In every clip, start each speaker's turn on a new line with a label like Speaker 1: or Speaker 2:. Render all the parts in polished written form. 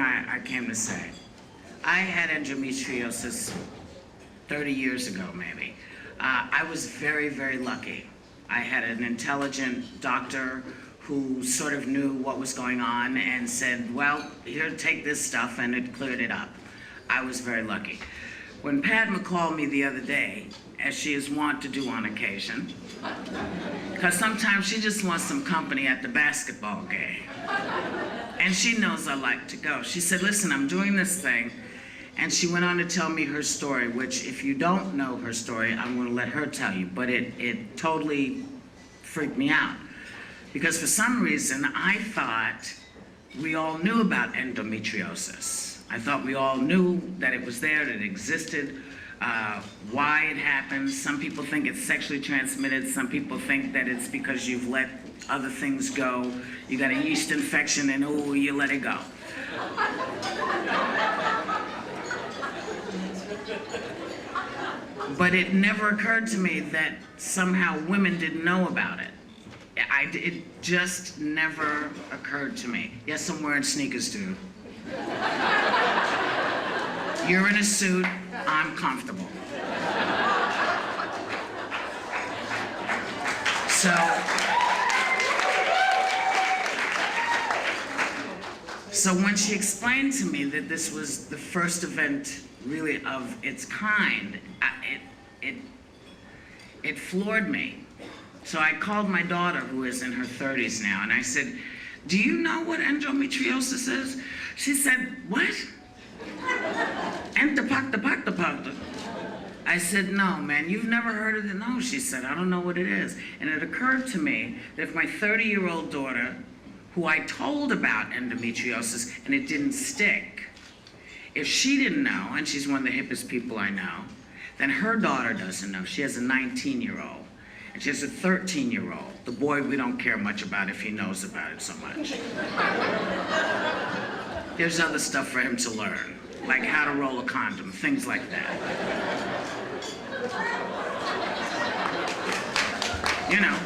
Speaker 1: I came to say. I had endometriosis 30 years ago, maybe. I was very, very lucky. I had an intelligent doctor who sort of knew what was going on and said, well, here, take this stuff, and it cleared it up. I was very lucky. When Padma called me the other day, as she is wont to do on occasion, because sometimes she just wants some company at the basketball game, and she knows I like to go. She said, listen, I'm doing this thing, and she went on to tell me her story, which if you don't know her story, I'm going to let her tell you, but it totally freaked me out. Because for some reason, I thought we all knew about endometriosis. I thought we all knew that it was there, that it existed, why it happens. Some people think it's sexually transmitted. Some people think that it's because you've let other things go. You got a yeast infection and, oh, you let it go. But it never occurred to me that somehow women didn't know about it. It just never occurred to me. Yes, I'm wearing sneakers, dude. You're in a suit, I'm comfortable. So when she explained to me that this was the first event really of its kind, it floored me. So I called my daughter, who is in her 30s now, and I said, do you know what endometriosis is? She said, what? Entapakta. I said, no, man, you've never heard of it? No, she said, I don't know what it is. And it occurred to me that if my 30-year-old daughter, who I told about endometriosis and it didn't stick, if she didn't know, and she's one of the hippest people I know, then her daughter doesn't know. She has a 19-year-old. And she has a 13-year-old. The boy we don't care much about if he knows about it so much. There's other stuff for him to learn, like how to roll a condom, things like that. You know,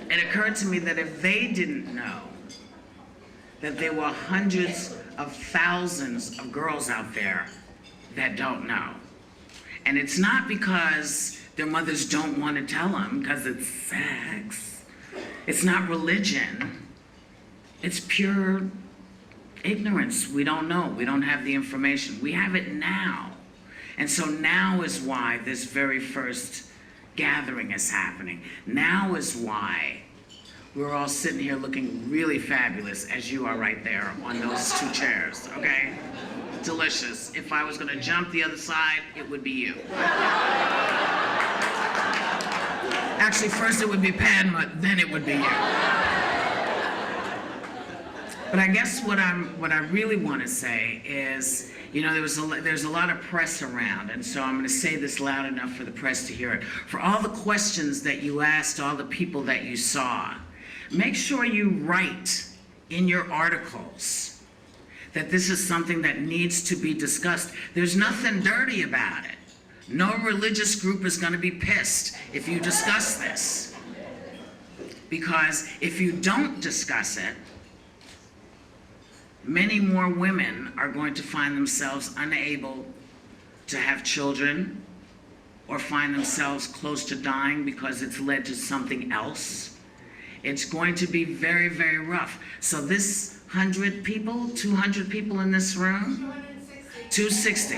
Speaker 1: it occurred to me that if they didn't know that there were hundreds of thousands of girls out there that don't know. And it's not because their mothers don't want to tell them, because it's sex. It's not religion. It's pure ignorance. We don't know. We don't have the information. We have it now. And so now is why this very first gathering is happening. Now is why we're all sitting here looking really fabulous, as you are right there on those two chairs, okay? Delicious. If I was going to jump the other side, it would be you. Actually, first it would be Padma, then it would be you. But I guess what I really want to say is, you know, there's a lot of press around, and so I'm going to say this loud enough for the press to hear it. For all the questions that you asked, all the people that you saw, make sure you write in your articles that this is something that needs to be discussed. There's nothing dirty about it. No religious group is going to be pissed if you discuss this. Because if you don't discuss it, many more women are going to find themselves unable to have children or find themselves close to dying because it's led to something else. It's going to be very, very rough. So this 100 people, 200 people in this room? 260. 260.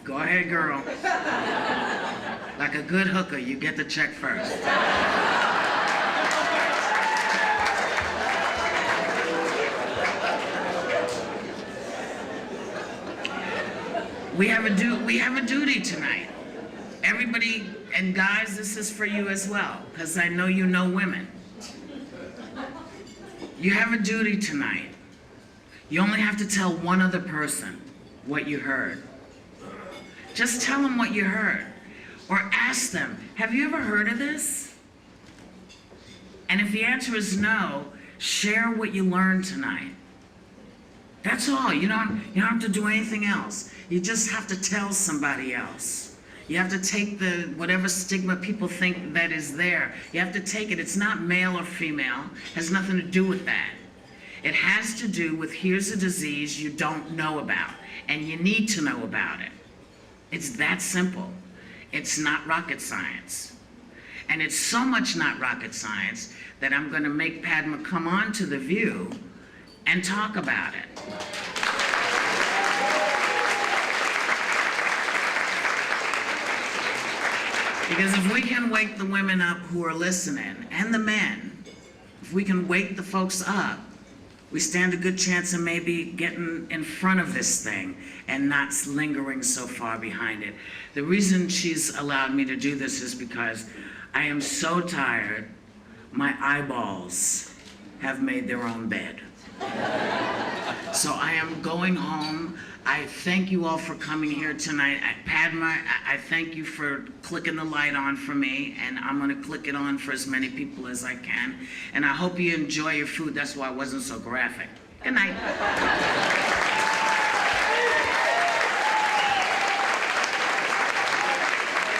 Speaker 1: Go ahead, girl. Like a good hooker, you get the check first. We have a duty tonight. Everybody, and guys, this is for you as well, because I know you know women. You have a duty tonight. You only have to tell one other person what you heard. Just tell them what you heard. Or ask them, have you ever heard of this? And if the answer is no, share what you learned tonight. That's all. You don't have to do anything else. You just have to tell somebody else. You have to take whatever stigma people think that is there. You have to take it. It's not male or female. It has nothing to do with that. It has to do with, here's a disease you don't know about, and you need to know about it. It's that simple. It's not rocket science. And it's so much not rocket science that I'm going to make Padma come on to The View and talk about it. Because if we can wake the women up who are listening, and the men, if we can wake the folks up, we stand a good chance of maybe getting in front of this thing and not lingering so far behind it. The reason she's allowed me to do this is because I am so tired, my eyeballs have made their own bed. So I am going home. I thank you all for coming here tonight. Padma, I thank you for clicking the light on for me, and I'm gonna click it on for as many people as I can. And I hope you enjoy your food. That's why I wasn't so graphic. Good night.